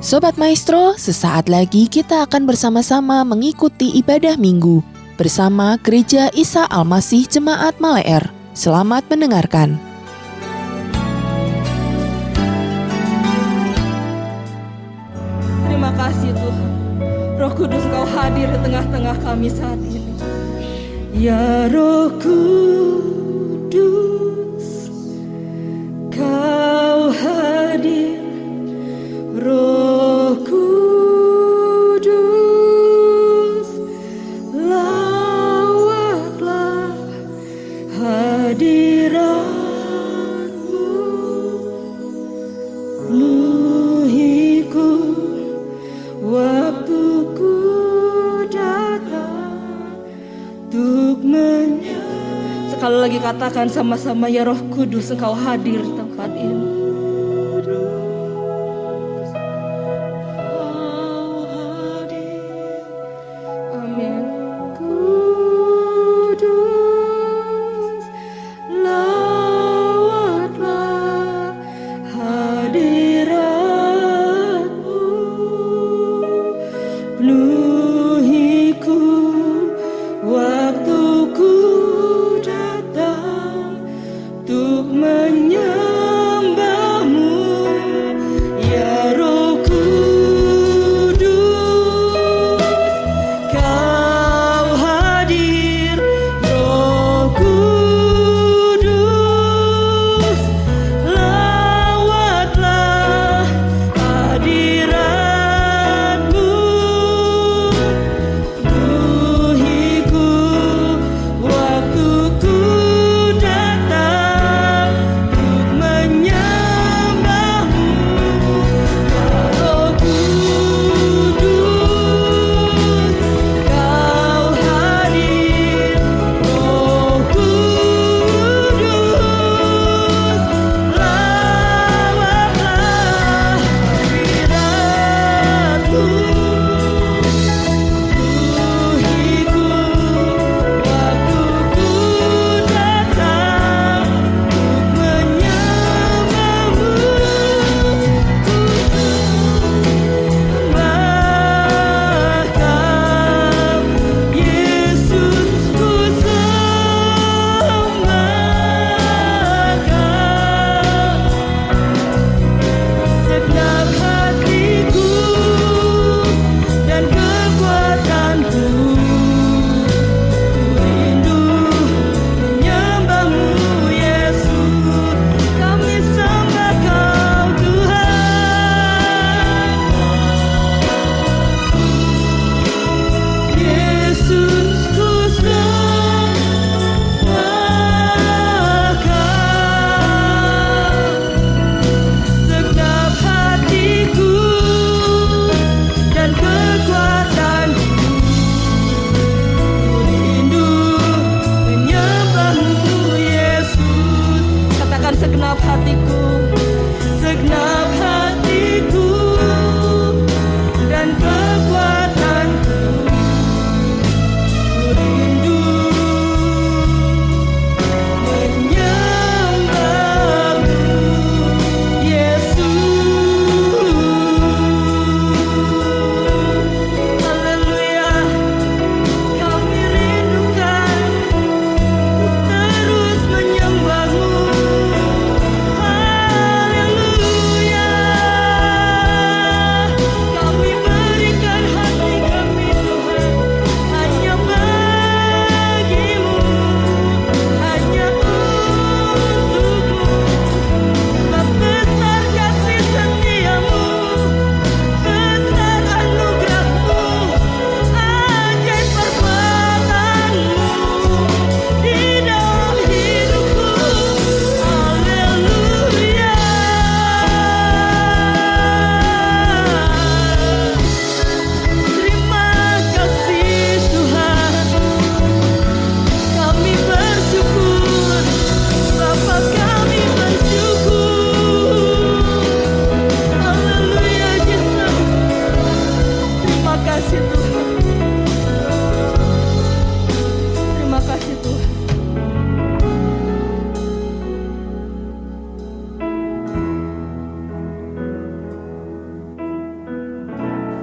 Sobat Maestro, sesaat lagi kita akan bersama-sama mengikuti ibadah minggu bersama Gereja Isa Al-Masih Jemaat Maleer. Selamat mendengarkan. Terima kasih Tuhan, Roh Kudus Kau hadir di tengah-tengah kami saat ini. Ya Roh Kudus, Kau hadir. Roh Kudus, lawatlah hadirat-Mu, penuhiku waktuku datang untuk Sekali lagi katakan sama-sama, ya Roh Kudus, Engkau hadir di tempat ini.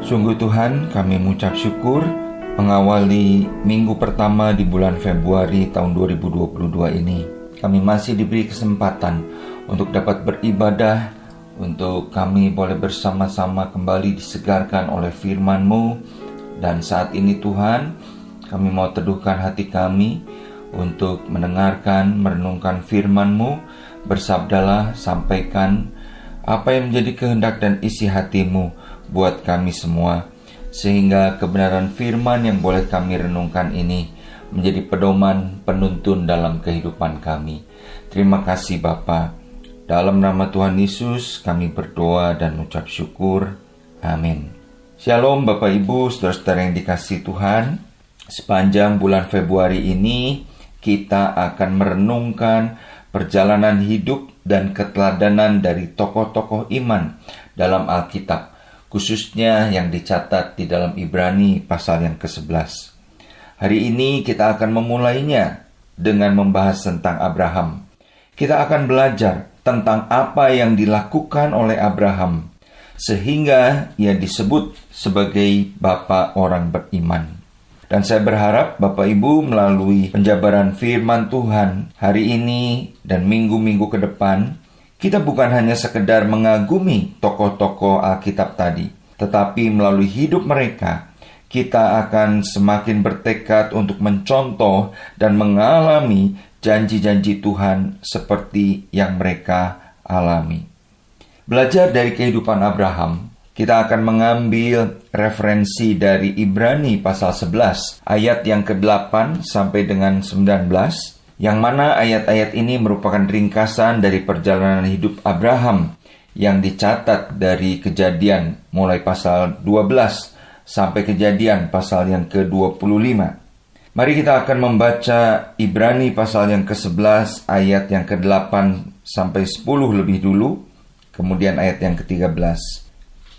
Sungguh Tuhan, kami mengucap syukur mengawali minggu pertama di bulan Februari tahun 2022 ini. Kami masih diberi kesempatan untuk dapat beribadah, untuk kami boleh bersama-sama kembali disegarkan oleh firman-Mu. Dan saat ini Tuhan, kami mau teduhkan hati kami untuk mendengarkan, merenungkan firman-Mu. Bersabdalah, sampaikan apa yang menjadi kehendak dan isi hati-Mu buat kami semua, sehingga kebenaran firman yang boleh kami renungkan ini menjadi pedoman penuntun dalam kehidupan kami. Terima kasih Bapa. Dalam nama Tuhan Yesus kami berdoa dan mengucap syukur. Amin. Shalom Bapak Ibu, saudara-saudara yang dikasihi Tuhan. Sepanjang bulan Februari ini kita akan merenungkan perjalanan hidup dan keteladanan dari tokoh-tokoh iman dalam Alkitab, khususnya yang dicatat di dalam Ibrani pasal yang ke-11. Hari ini kita akan memulainya dengan membahas tentang Abraham. Kita akan belajar tentang apa yang dilakukan oleh Abraham, sehingga ia disebut sebagai bapa orang beriman. Dan saya berharap Bapak Ibu melalui penjabaran firman Tuhan hari ini dan minggu-minggu ke depan, kita bukan hanya sekedar mengagumi tokoh-tokoh Alkitab tadi, tetapi melalui hidup mereka, kita akan semakin bertekad untuk mencontoh dan mengalami janji-janji Tuhan seperti yang mereka alami. Belajar dari kehidupan Abraham, kita akan mengambil referensi dari Ibrani pasal 11, ayat yang ke-8 sampai dengan 19, yang mana ayat-ayat ini merupakan ringkasan dari perjalanan hidup Abraham yang dicatat dari Kejadian mulai pasal 12 sampai Kejadian pasal yang ke-25. Mari kita akan membaca Ibrani pasal yang ke-11 ayat yang ke-8 sampai 10 lebih dulu, kemudian ayat yang ke-13.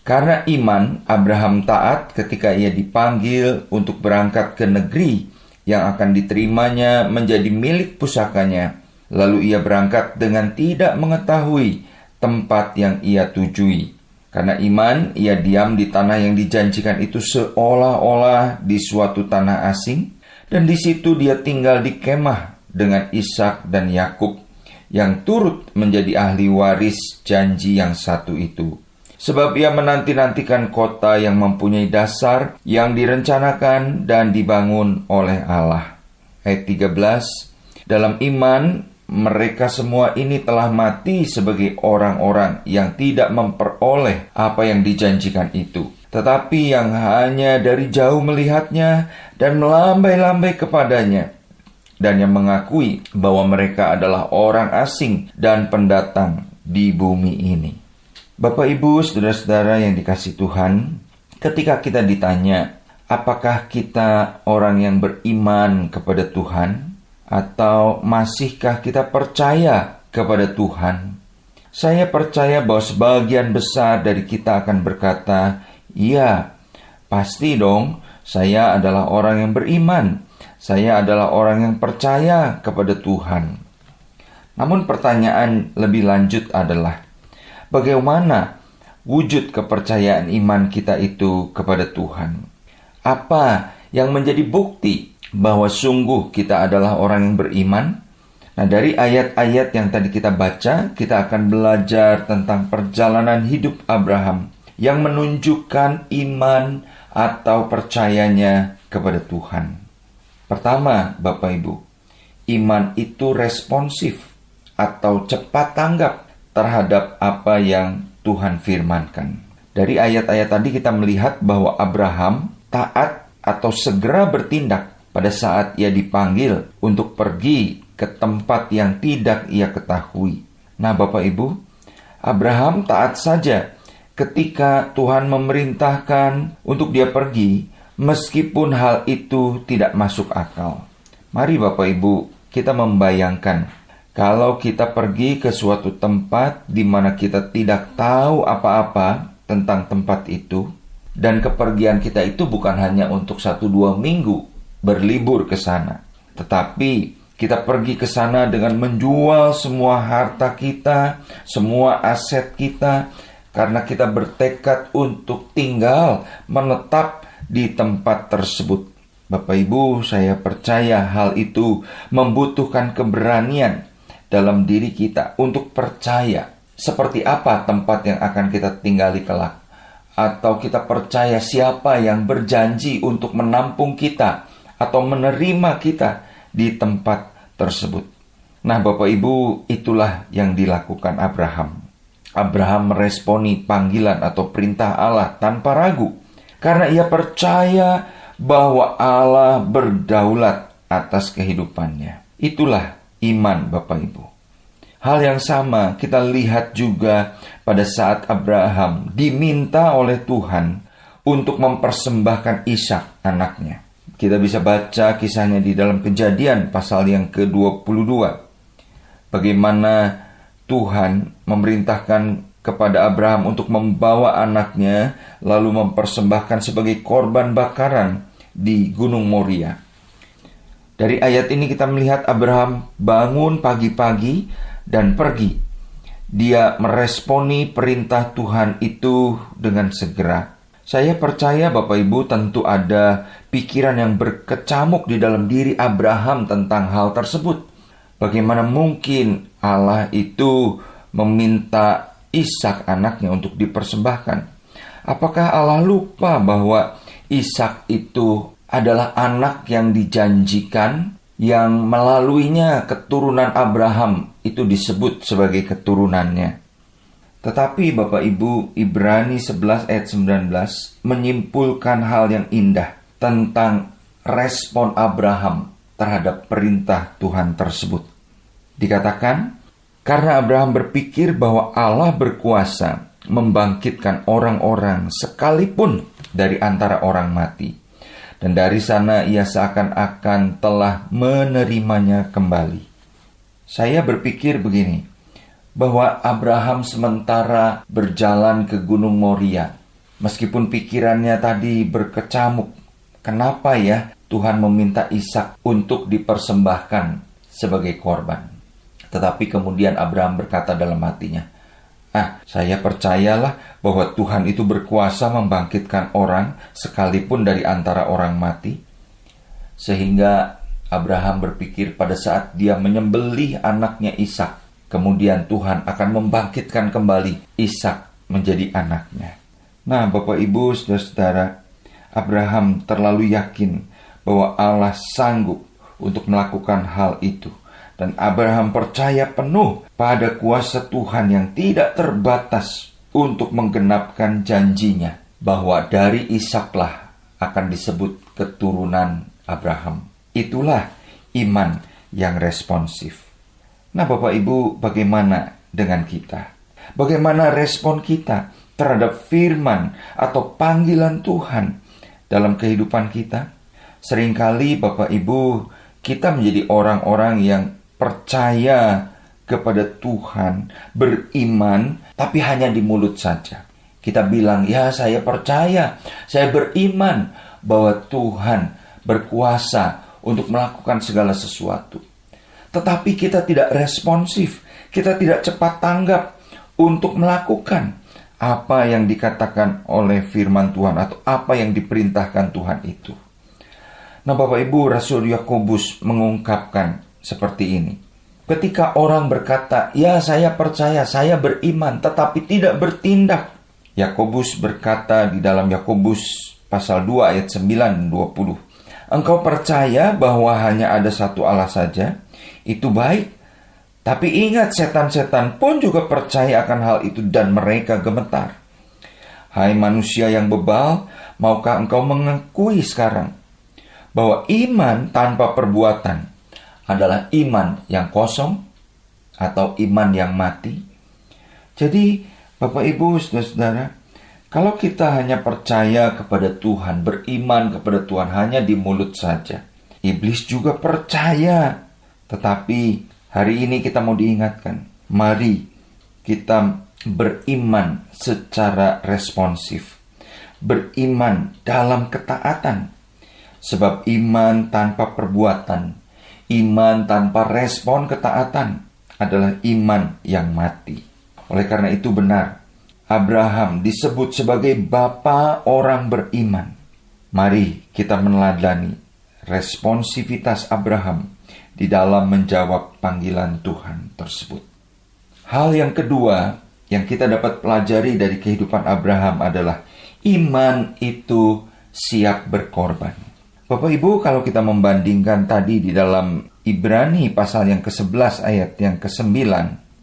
Karena iman, Abraham taat ketika ia dipanggil untuk berangkat ke negeri yang akan diterimanya menjadi milik pusakanya. Lalu ia berangkat dengan tidak mengetahui tempat yang ia tujui. Karena iman, ia diam di tanah yang dijanjikan itu seolah-olah di suatu tanah asing. Dan di situ dia tinggal di kemah dengan Ishak dan Yakub, yang turut menjadi ahli waris janji yang satu itu. Sebab ia menanti-nantikan kota yang mempunyai dasar yang direncanakan dan dibangun oleh Allah. Ayat 13, dalam iman mereka semua ini telah mati sebagai orang-orang yang tidak memperoleh apa yang dijanjikan itu, tetapi yang hanya dari jauh melihatnya dan melambai-lambai kepadanya, dan yang mengakui bahwa mereka adalah orang asing dan pendatang di bumi ini. Bapak Ibu, saudara-saudara yang dikasihi Tuhan, ketika kita ditanya, apakah kita orang yang beriman kepada Tuhan, atau masihkah kita percaya kepada Tuhan? Saya percaya bahwa sebagian besar dari kita akan berkata, iya, pasti dong, saya adalah orang yang beriman, saya adalah orang yang percaya kepada Tuhan. Namun pertanyaan lebih lanjut adalah, bagaimana wujud kepercayaan iman kita itu kepada Tuhan? Apa yang menjadi bukti bahwa sungguh kita adalah orang yang beriman? Nah, dari ayat-ayat yang tadi kita baca, kita akan belajar tentang perjalanan hidup Abraham yang menunjukkan iman atau percayanya kepada Tuhan. Pertama, Bapak Ibu, iman itu responsif atau cepat tanggap terhadap apa yang Tuhan firmankan. Dari ayat-ayat tadi kita melihat bahwa Abraham taat atau segera bertindak pada saat ia dipanggil untuk pergi ke tempat yang tidak ia ketahui. Nah Bapak Ibu, Abraham taat saja ketika Tuhan memerintahkan untuk dia pergi, meskipun hal itu tidak masuk akal. Mari Bapak Ibu, kita membayangkan kalau kita pergi ke suatu tempat di mana kita tidak tahu apa-apa tentang tempat itu, dan kepergian kita itu bukan hanya untuk 1-2 minggu berlibur ke sana, tetapi kita pergi ke sana dengan menjual semua harta kita, semua aset kita, karena kita bertekad untuk tinggal menetap di tempat tersebut. Bapak Ibu, saya percaya hal itu membutuhkan keberanian dalam diri kita untuk percaya seperti apa tempat yang akan kita tinggali kelak. Atau kita percaya siapa yang berjanji untuk menampung kita atau menerima kita di tempat tersebut. Nah Bapak Ibu, itulah yang dilakukan Abraham. Abraham meresponi panggilan atau perintah Allah tanpa ragu, karena ia percaya bahwa Allah berdaulat atas kehidupannya. Itulah iman Bapak Ibu. Hal yang sama kita lihat juga pada saat Abraham diminta oleh Tuhan untuk mempersembahkan Ishak anaknya. Kita bisa baca kisahnya di dalam Kejadian pasal yang ke-22. Bagaimana Tuhan memerintahkan kepada Abraham untuk membawa anaknya lalu mempersembahkan sebagai korban bakaran di Gunung Moria. Dari ayat ini kita melihat Abraham bangun pagi-pagi dan pergi. Dia meresponi perintah Tuhan itu dengan segera. Saya percaya Bapak Ibu tentu ada pikiran yang berkecamuk di dalam diri Abraham tentang hal tersebut. Bagaimana mungkin Allah itu meminta Ishak anaknya untuk dipersembahkan? Apakah Allah lupa bahwa Ishak itu adalah anak yang dijanjikan, yang melaluinya keturunan Abraham itu disebut sebagai keturunannya? Tetapi Bapak Ibu, Ibrani 11 ayat 19 menyimpulkan hal yang indah tentang respon Abraham terhadap perintah Tuhan tersebut. Dikatakan, karena Abraham berpikir bahwa Allah berkuasa membangkitkan orang-orang sekalipun dari antara orang mati. Dan dari sana ia seakan-akan telah menerimanya kembali. Saya berpikir begini, bahwa Abraham sementara berjalan ke Gunung Moria, meskipun pikirannya tadi berkecamuk, kenapa ya Tuhan meminta Ishak untuk dipersembahkan sebagai korban? Tetapi kemudian Abraham berkata dalam hatinya, saya percayalah bahwa Tuhan itu berkuasa membangkitkan orang sekalipun dari antara orang mati. Sehingga Abraham berpikir pada saat dia menyembelih anaknya Ishak, kemudian Tuhan akan membangkitkan kembali Ishak menjadi anaknya. Nah Bapak Ibu, saudara-saudara, Abraham terlalu yakin bahwa Allah sanggup untuk melakukan hal itu. Dan Abraham percaya penuh pada kuasa Tuhan yang tidak terbatas untuk menggenapkan janjinya, bahwa dari Ishaklah akan disebut keturunan Abraham. Itulah iman yang responsif. Nah Bapak Ibu, bagaimana dengan kita? Bagaimana respon kita terhadap firman atau panggilan Tuhan dalam kehidupan kita? Seringkali Bapak Ibu, kita menjadi orang-orang yang percaya kepada Tuhan, beriman, tapi hanya di mulut saja. Kita bilang, ya saya percaya, saya beriman bahwa Tuhan berkuasa untuk melakukan segala sesuatu. Tetapi kita tidak responsif, kita tidak cepat tanggap untuk melakukan apa yang dikatakan oleh firman Tuhan atau apa yang diperintahkan Tuhan itu. Nah Bapak Ibu, Rasul Yakobus mengungkapkan seperti ini. Ketika orang berkata, ya saya percaya, saya beriman, tetapi tidak bertindak. Yakobus berkata di dalam Yakobus pasal 2 ayat 9 dan 20. Engkau percaya bahwa hanya ada satu Allah saja, itu baik. Tapi ingat, setan-setan pun juga percaya akan hal itu dan mereka gemetar. Hai manusia yang bebal, maukah engkau mengakui sekarang bahwa iman tanpa perbuatan adalah iman yang kosong atau iman yang mati? Jadi Bapak Ibu, saudara-saudara, kalau kita hanya percaya kepada Tuhan, beriman kepada Tuhan hanya di mulut saja, iblis juga percaya. Tetapi hari ini kita mau diingatkan, mari kita beriman secara responsif, beriman dalam ketaatan. Sebab iman tanpa perbuatan, iman tanpa respon ketaatan adalah iman yang mati. Oleh karena itu benar, Abraham disebut sebagai bapa orang beriman. Mari kita meneladani responsivitas Abraham di dalam menjawab panggilan Tuhan tersebut. Hal yang kedua yang kita dapat pelajari dari kehidupan Abraham adalah iman itu siap berkorban. Bapak Ibu, kalau kita membandingkan tadi di dalam Ibrani pasal yang ke-11 ayat yang ke-9,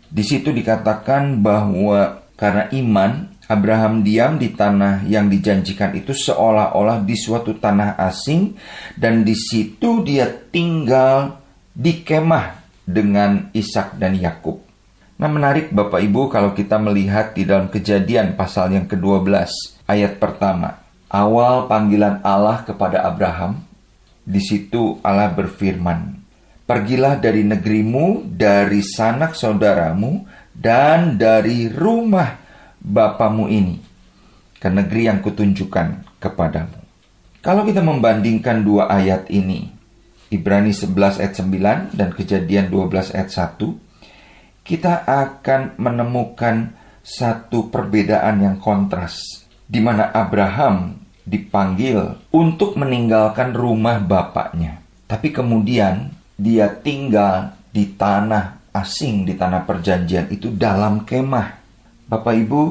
di situ dikatakan bahwa karena iman, Abraham diam di tanah yang dijanjikan itu seolah-olah di suatu tanah asing, dan di situ dia tinggal di kemah dengan Ishak dan Yakub. Nah, menarik Bapak Ibu kalau kita melihat di dalam Kejadian pasal yang ke-12 ayat pertama. Awal panggilan Allah kepada Abraham, di situ Allah berfirman, "Pergilah dari negerimu, dari sanak saudaramu, dan dari rumah bapamu ini, ke negeri yang kutunjukkan kepadamu." Kalau kita membandingkan dua ayat ini, Ibrani 11 ayat 9 dan Kejadian 12 ayat 1, kita akan menemukan satu perbedaan yang kontras, di mana Abraham dipanggil untuk meninggalkan rumah bapaknya. Tapi kemudian dia tinggal di tanah asing, di tanah perjanjian itu dalam kemah. Bapak Ibu,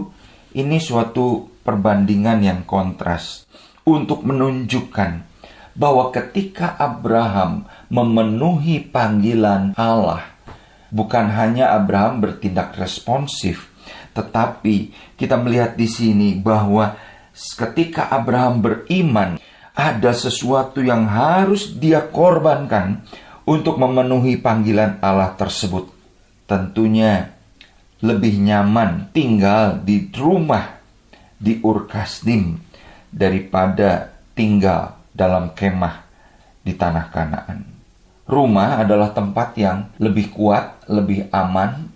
ini suatu perbandingan yang kontras untuk menunjukkan bahwa ketika Abraham memenuhi panggilan Allah, bukan hanya Abraham bertindak responsif, tetapi kita melihat di sini bahwa ketika Abraham beriman, ada sesuatu yang harus dia korbankan untuk memenuhi panggilan Allah tersebut. Tentunya lebih nyaman tinggal di rumah di Ur Kasdim daripada tinggal dalam kemah di tanah Kanaan. Rumah adalah tempat yang lebih kuat, lebih aman,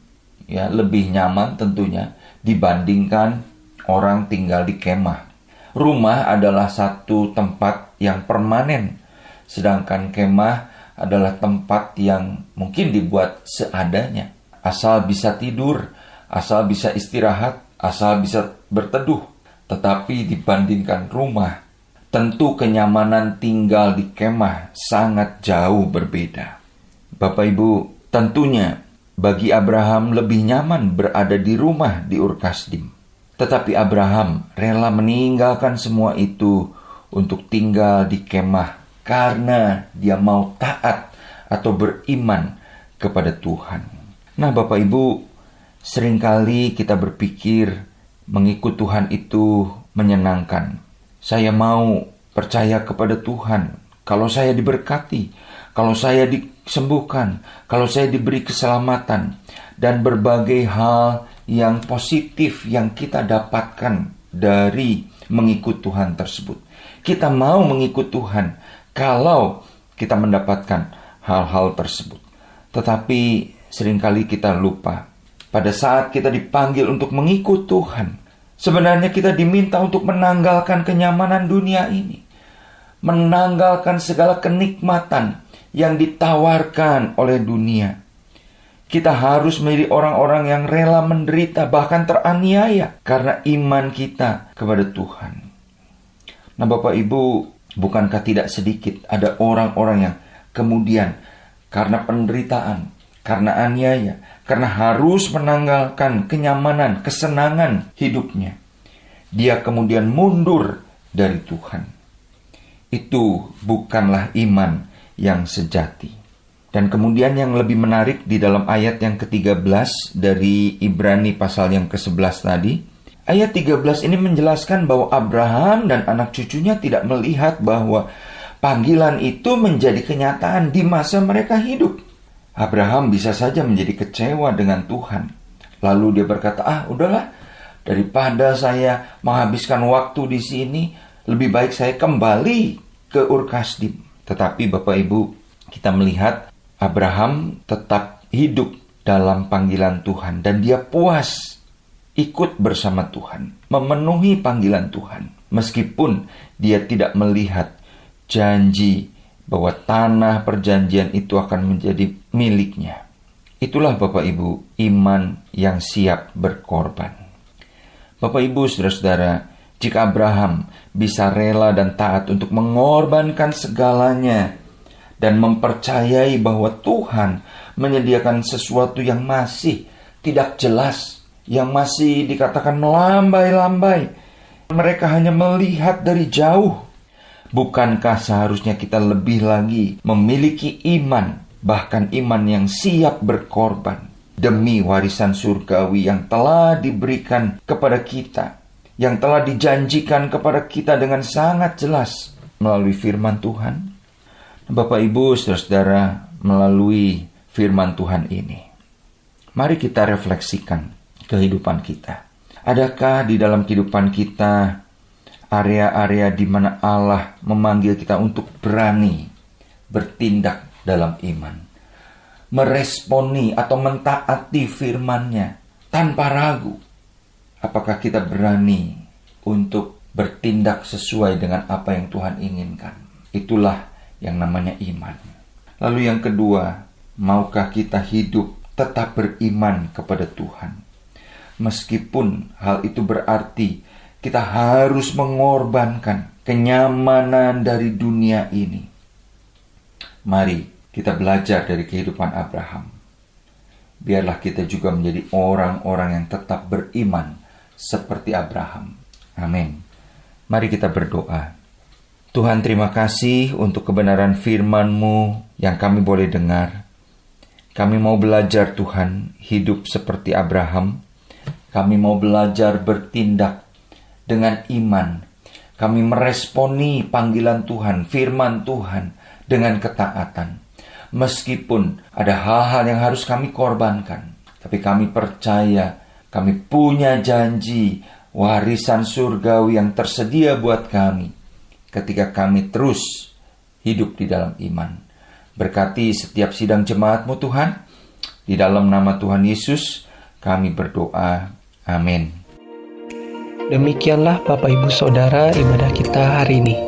ya, lebih nyaman tentunya dibandingkan orang tinggal di kemah. Rumah adalah satu tempat yang permanen, sedangkan kemah adalah tempat yang mungkin dibuat seadanya. Asal bisa tidur, asal bisa istirahat, asal bisa berteduh. Tetapi dibandingkan rumah, tentu kenyamanan tinggal di kemah sangat jauh berbeda. Bapak Ibu, tentunya bagi Abraham lebih nyaman berada di rumah di Ur Kasdim. Tetapi Abraham rela meninggalkan semua itu untuk tinggal di kemah karena dia mau taat atau beriman kepada Tuhan. Nah, Bapak Ibu, seringkali kita berpikir mengikut Tuhan itu menyenangkan. Saya mau percaya kepada Tuhan. Kalau saya diberkati, kalau saya disembuhkan, kalau saya diberi keselamatan, dan berbagai hal yang positif yang kita dapatkan dari mengikut Tuhan tersebut. Kita mau mengikut Tuhan kalau kita mendapatkan hal-hal tersebut. Tetapi seringkali kita lupa, pada saat kita dipanggil untuk mengikut Tuhan, sebenarnya kita diminta untuk menanggalkan kenyamanan dunia ini, menanggalkan segala kenikmatan yang ditawarkan oleh dunia. Kita harus menjadi orang-orang yang rela menderita, bahkan teraniaya karena iman kita kepada Tuhan. Nah, Bapak Ibu, bukankah tidak sedikit ada orang-orang yang kemudian karena penderitaan, karena aniaya, karena harus menanggalkan kenyamanan, kesenangan hidupnya, dia kemudian mundur dari Tuhan. Itu bukanlah iman yang sejati. Dan kemudian yang lebih menarik di dalam ayat yang ke-13 dari Ibrani pasal yang ke-11 tadi, ayat 13 ini menjelaskan bahwa Abraham dan anak cucunya tidak melihat bahwa panggilan itu menjadi kenyataan di masa mereka hidup. Abraham bisa saja menjadi kecewa dengan Tuhan. Lalu dia berkata, udahlah, daripada saya menghabiskan waktu di sini, lebih baik saya kembali ke Ur Kasdim. Tetapi Bapak Ibu, kita melihat Abraham tetap hidup dalam panggilan Tuhan dan dia puas ikut bersama Tuhan, memenuhi panggilan Tuhan, meskipun dia tidak melihat janji bahwa tanah perjanjian itu akan menjadi miliknya. Itulah Bapak Ibu, iman yang siap berkorban. Bapak Ibu Saudara-saudara, jika Abraham bisa rela dan taat untuk mengorbankan segalanya dan mempercayai bahwa Tuhan menyediakan sesuatu yang masih tidak jelas, yang masih dikatakan melambai-lambai, mereka hanya melihat dari jauh. Bukankah seharusnya kita lebih lagi memiliki iman, bahkan iman yang siap berkorban demi warisan surgawi yang telah diberikan kepada kita, yang telah dijanjikan kepada kita dengan sangat jelas melalui firman Tuhan? Bapak Ibu Saudara-saudara, melalui firman Tuhan ini, mari kita refleksikan kehidupan kita. Adakah di dalam kehidupan kita area-area di mana Allah memanggil kita untuk berani bertindak dalam iman, meresponi atau mentaati firman-Nya tanpa ragu? Apakah kita berani untuk bertindak sesuai dengan apa yang Tuhan inginkan? Itulah yang namanya iman. Lalu yang kedua, maukah kita hidup tetap beriman kepada Tuhan? Meskipun hal itu berarti kita harus mengorbankan kenyamanan dari dunia ini. Mari kita belajar dari kehidupan Abraham. Biarlah kita juga menjadi orang-orang yang tetap beriman seperti Abraham. Amin. Mari kita berdoa. Tuhan, terima kasih untuk kebenaran firman-Mu yang kami boleh dengar. Kami mau belajar, Tuhan, hidup seperti Abraham. Kami mau belajar bertindak dengan iman. Kami meresponi panggilan Tuhan, firman Tuhan dengan ketaatan. Meskipun ada hal-hal yang harus kami korbankan, tapi kami percaya kami punya janji warisan surgawi yang tersedia buat kami ketika kami terus hidup di dalam iman. Berkati setiap sidang jemaat-Mu Tuhan. Di dalam nama Tuhan Yesus kami berdoa. Amin. Demikianlah Bapak Ibu Saudara ibadah kita hari ini.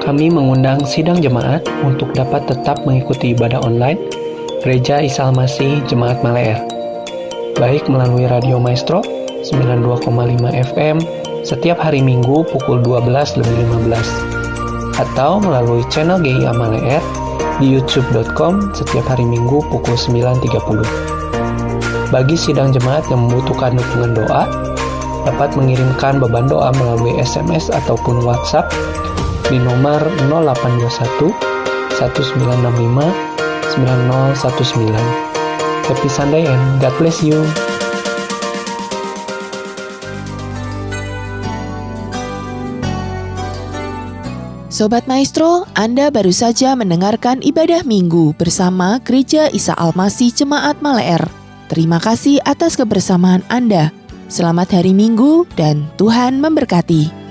Kami mengundang sidang jemaat untuk dapat tetap mengikuti ibadah online Gereja Isa Al-Masih Jemaat Maleer, baik melalui Radio Maestro 92,5 FM setiap hari Minggu pukul 12:15 atau melalui channel GIA Maleer di youtube.com setiap hari Minggu pukul 9.30. Bagi sidang jemaat yang membutuhkan dukungan doa, dapat mengirimkan beban doa melalui SMS ataupun WhatsApp di nomor 0821 1965 9019. Happy Sunday and God bless you. Sobat Maestro, Anda baru saja mendengarkan ibadah minggu bersama Gereja Isa Al-Masih Jemaat Maleer. Terima kasih atas kebersamaan Anda. Selamat hari Minggu dan Tuhan memberkati.